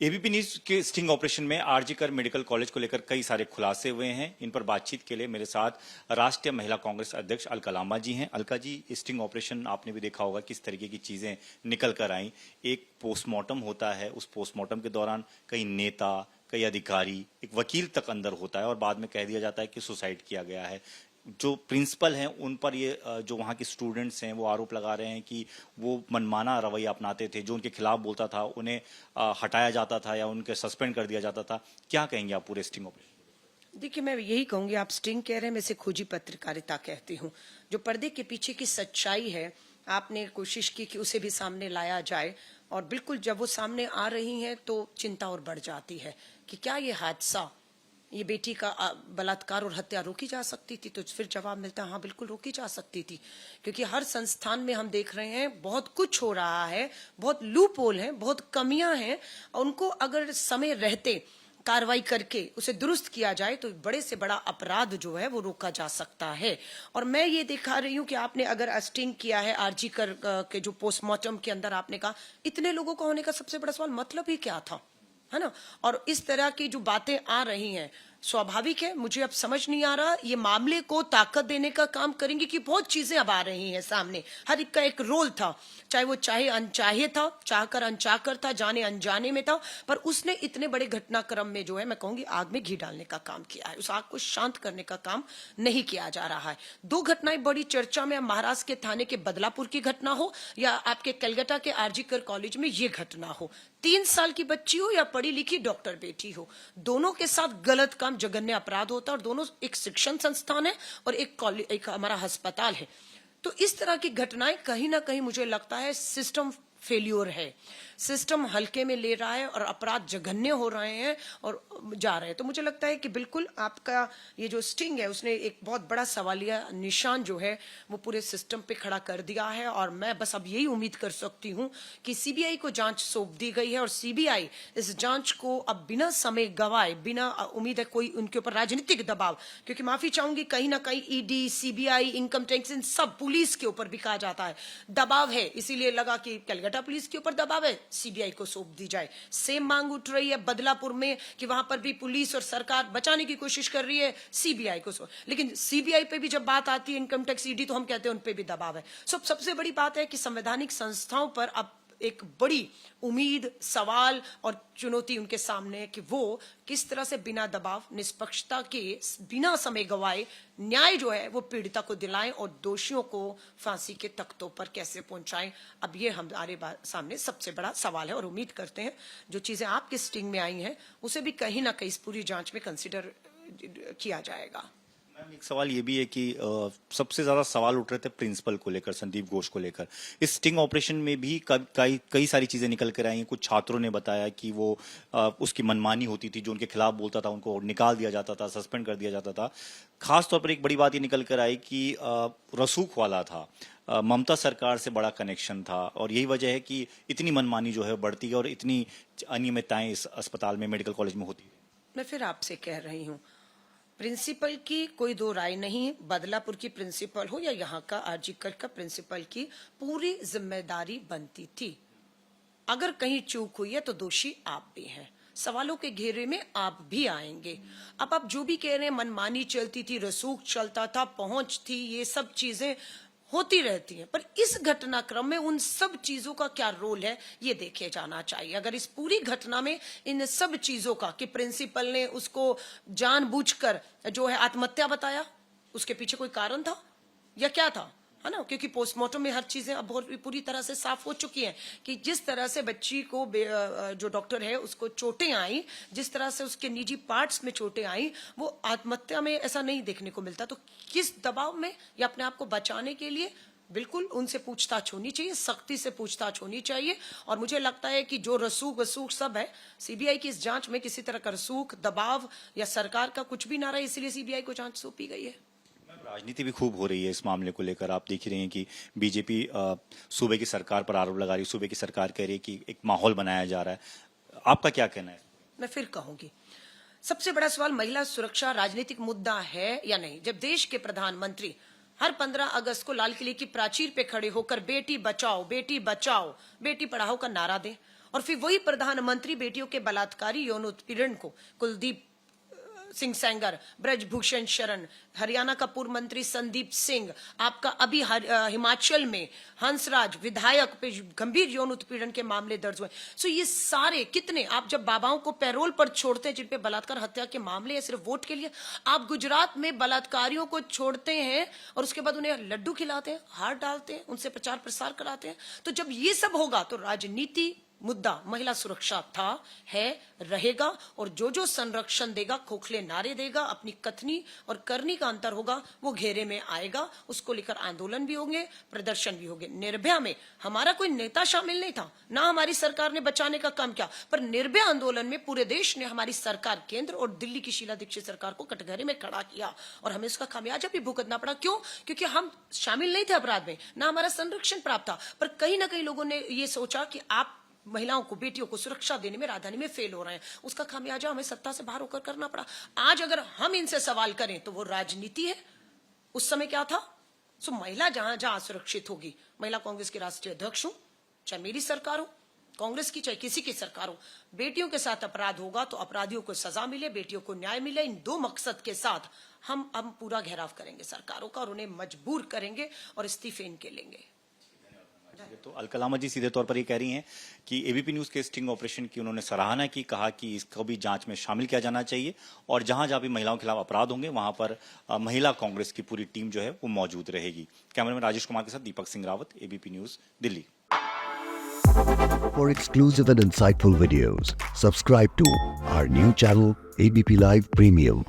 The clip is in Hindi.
एबीपी न्यूज के स्टिंग ऑपरेशन में आरजी कर मेडिकल कॉलेज को लेकर कई सारे खुलासे हुए हैं। इन पर बातचीत के लिए मेरे साथ राष्ट्रीय महिला कांग्रेस अध्यक्ष अलका लांबा जी हैं। अलका जी, स्टिंग ऑपरेशन आपने भी देखा होगा किस तरीके की चीजें निकल कर आई। एक पोस्टमार्टम होता है, उस पोस्टमार्टम के दौरान कई नेता, कई अधिकारी, एक वकील तक अंदर होता है और बाद में कह दिया जाता है कि सुसाइड किया गया है। जो प्रिंसिपल हैं उन पर ये जो वहाँ के स्टूडेंट्स हैं वो आरोप लगा रहे हैं कि वो मनमाना रवैया अपनाते थे। जो उनके खिलाफ बोलता था उन्हें हटाया जाता था या उनके सस्पेंड कर दिया जाता था। क्या कहेंगे आप पूरे स्टिंग ऑपरेशन? देखिए, मैं यही कहूंगी, आप स्टिंग कह रहे हैं, मैं इसे खोजी पत्रकारिता कहती हूँ। जो पर्दे के पीछे की सच्चाई है, आपने कोशिश की कि उसे भी सामने लाया जाए, और बिल्कुल जब वो सामने आ रही है तो चिंता और बढ़ जाती है कि क्या ये हादसा, ये बेटी का बलात्कार और हत्या रोकी जा सकती थी? तो फिर जवाब मिलता है हाँ, बिल्कुल रोकी जा सकती थी। क्योंकि हर संस्थान में हम देख रहे हैं बहुत कुछ हो रहा है, बहुत लूप होल है, बहुत कमियां हैं। उनको अगर समय रहते कार्रवाई करके उसे दुरुस्त किया जाए तो बड़े से बड़ा अपराध जो है वो रोका जा सकता है। और मैं ये दिखा रही हूँ कि आपने अगर स्टिंग किया है आरजी कर के जो पोस्टमार्टम के अंदर आपने कहा इतने लोगों का होने का सबसे बड़ा सवाल मतलब ही क्या था, है ना? और इस तरह की जो बातें आ रही हैं, स्वाभाविक है, मुझे अब समझ नहीं आ रहा ये मामले को ताकत देने का काम करेंगे कि बहुत चीजें अब आ रही हैं सामने। हर एक का एक रोल था, चाहे वो चाहे अनचाहे था, चाहकर अनचाहकर था, जाने अनजाने में था, पर उसने इतने बड़े घटनाक्रम में जो है मैं कहूंगी आग में घी डालने का काम किया है। उस आग को शांत करने का काम नहीं किया जा रहा है। दो घटनाएं बड़ी चर्चा में, महाराष्ट्र के थाने के बदलापुर की घटना हो या आपके कलकत्ता के आरजी कर कॉलेज में ये घटना हो, 3 साल की बच्ची हो या पढ़ी लिखी डॉक्टर बेटी हो, दोनों के साथ गलत काम, जघन्य अपराध होता है। और दोनों एक शिक्षण संस्थान है और एक हमारा अस्पताल है। तो इस तरह की घटनाएं कहीं ना कहीं मुझे लगता है सिस्टम फेल्योर है, सिस्टम हल्के में ले रहा है और अपराध जघन्य हो रहे हैं और जा रहे हैं। तो मुझे लगता है कि बिल्कुल आपका ये जो स्टिंग है उसने एक बहुत बड़ा सवालिया निशान जो है वो पूरे सिस्टम पे खड़ा कर दिया है। और मैं बस अब यही उम्मीद कर सकती हूँ कि सीबीआई को जांच सौंप दी गई है और सीबीआई इस जांच को अब बिना समय गवाए, बिना उम्मीद है कोई उनके ऊपर राजनीतिक दबाव, क्योंकि माफी चाहूंगी कहीं ना कहीं ईडी, सीबीआई, इनकम टैक्स, इन सब पुलिस के ऊपर भी कहा जाता है दबाव है, इसीलिए लगा कि कलकत्ता पुलिस के ऊपर दबाव है, सीबीआई को सौंप दी जाए। सेम मांग उठ रही है बदलापुर में कि वहां पर भी पुलिस और सरकार बचाने की कोशिश कर रही है, सीबीआई को सौंप। लेकिन सीबीआई पे भी जब बात आती है, इनकम टैक्स, ईडी, तो हम कहते हैं उन पे भी दबाव है। सबसे बड़ी बात है कि संवैधानिक संस्थाओं पर अब एक बड़ी उम्मीद, सवाल और चुनौती उनके सामने है कि वो किस तरह से बिना दबाव, निष्पक्षता के, बिना समय गवाए न्याय जो है वो पीड़िता को दिलाएं और दोषियों को फांसी के तख्तों पर कैसे पहुंचाएं। अब ये हमारे सामने सबसे बड़ा सवाल है और उम्मीद करते हैं जो चीजें आपके स्टिंग में आई हैं उसे भी कहीं ना कहीं इस पूरी जांच में कंसिडर किया जाएगा। एक सवाल ये भी है कि सबसे ज्यादा सवाल उठ रहे थे प्रिंसिपल को लेकर, संदीप घोष को लेकर। इस स्टिंग ऑपरेशन में भी कई सारी चीजें निकल कर आई हैं। कुछ छात्रों ने बताया कि वो उसकी मनमानी होती थी, जो उनके खिलाफ बोलता था उनको निकाल दिया जाता था, सस्पेंड कर दिया जाता था। खास तौर पर एक बड़ी बात ये निकल कर आई कि रसूख वाला था, ममता सरकार से बड़ा कनेक्शन था और यही वजह है कि इतनी मनमानी जो है बढ़ती है और इतनी अनियमितताएं इस अस्पताल में, मेडिकल कॉलेज में होती है। मैं फिर आपसे कह रही हूँ, प्रिंसिपल की कोई दो राय नहीं, बदलापुर की प्रिंसिपल हो या यहाँ का आरजी कर का प्रिंसिपल की पूरी जिम्मेदारी बनती थी। अगर कहीं चूक हुई है तो दोषी आप भी हैं, सवालों के घेरे में आप भी आएंगे। अब आप जो भी कह रहे हैं मनमानी चलती थी, रसूख चलता था, पहुंच थी, ये सब चीजें होती रहती हैं, पर इस घटनाक्रम में उन सब चीजों का क्या रोल है ये देखे जाना चाहिए। अगर इस पूरी घटना में इन सब चीजों का, कि प्रिंसिपल ने उसको जानबूझकर जो है आत्महत्या बताया, उसके पीछे कोई कारण था या क्या था, है ना? क्योंकि पोस्टमार्टम में हर चीजें अब पूरी तरह से साफ हो चुकी हैं कि जिस तरह से बच्ची को जो डॉक्टर है उसको चोटें आई, जिस तरह से उसके निजी पार्ट्स में चोटें आई, वो आत्महत्या में ऐसा नहीं देखने को मिलता। तो किस दबाव में, या अपने आप को बचाने के लिए, बिल्कुल उनसे पूछताछ होनी चाहिए, सख्ती से पूछताछ होनी चाहिए। और मुझे लगता है कि जो रसूख वसूख सब है, सीबीआई की इस जांच में किसी तरह का रसूख, दबाव या सरकार का कुछ भी ना रहा, इसलिए सीबीआई को जांच सौंपी गई है। राजनीति भी खूब हो रही है इस मामले को लेकर। आप देख रहे हैं कि बीजेपी सूबे की सरकार पर आरोप लगा रही है, सूबे की सरकार कह रही है कि एक माहौल बनाया जा रहा है। आपका क्या कहना है? मैं फिर कहूंगी, सबसे बड़ा सवाल महिला सुरक्षा राजनीतिक मुद्दा है या नहीं। जब देश के प्रधानमंत्री हर 15 अगस्त को लाल किले की प्राचीर पे खड़े होकर बेटी बचाओ, बेटी बचाओ, बेटी पढ़ाओ का नारा दें, और फिर वही प्रधानमंत्री बेटियों के बलात्कारी यौन उत्पीड़न को कुलदीप सिंह सेंगर, ब्रजभूषण शरण, हरियाणा का पूर्व मंत्री संदीप सिंह, आपका अभी हिमाचल में हंसराज विधायक पे गंभीर यौन उत्पीड़न के मामले दर्ज हुए। सो ये सारे कितने, आप जब बाबाओं को पैरोल पर छोड़ते हैं जिन पे बलात्कार हत्या के मामले है सिर्फ वोट के लिए, आप गुजरात में बलात्कारियों को छोड़ते हैं और उसके बाद उन्हें लड्डू खिलाते हैं, हार डालते हैं, उनसे प्रचार प्रसार कराते हैं। तो जब ये सब होगा तो राजनीति मुद्दा महिला सुरक्षा था, है, रहेगा, और जो संरक्षण देगा, खोखले नारे देगा, अपनी कथनी और करनी का अंतर होगा, वो घेरे में आएगा। उसको लेकर आंदोलन भी होंगे, प्रदर्शन भी होंगे। निर्भया में हमारा कोई नेता शामिल नहीं था, ना हमारी सरकार ने बचाने का काम किया, पर निर्भया आंदोलन में पूरे देश ने हमारी सरकार, केंद्र और दिल्ली की शीला दीक्षित सरकार को कटघरे में खड़ा किया और हमें उसका खामियाजा भी भुगतना पड़ा। क्यों? क्योंकि हम शामिल नहीं थे अपराध में, ना हमारा संरक्षण प्राप्त था, पर कहीं ना कहीं लोगों ने ये सोचा कि आप महिलाओं को, बेटियों को सुरक्षा देने में राजधानी में फेल हो रहे हैं। उसका खामियाजा हमें सत्ता से बाहर होकर करना पड़ा। आज अगर हम इनसे सवाल करें तो वो राजनीति है। उस समय क्या था? सो महिला जहां जहां सुरक्षित होगी, महिला कांग्रेस की राष्ट्रीय अध्यक्ष हूं, चाहे मेरी सरकार हो, कांग्रेस की चाहे किसी की सरकार हो, बेटियों के साथ अपराध होगा तो अपराधियों को सजा मिले, बेटियों को न्याय मिले। इन दो मकसद के साथ हम पूरा घेराव करेंगे सरकारों का और उन्हें मजबूर करेंगे और इस्तीफे इनके लेंगे। तो अलकलामा जी सीधे तौर पर ये कह रही हैं कि एबीपी न्यूज के स्टिंग ऑपरेशन की उन्होंने सराहना की, कहा कि इसको भी जांच में शामिल किया जाना चाहिए और जहां जहां भी महिलाओं के खिलाफ अपराध होंगे वहां पर महिला कांग्रेस की पूरी टीम जो है वो मौजूद रहेगी। कैमरामैन राजेश कुमार के साथ Deepak Singh Rawat, ABP News, Delhi. For exclusive and insightful videos, subscribe to our new channel ABP Live Premium.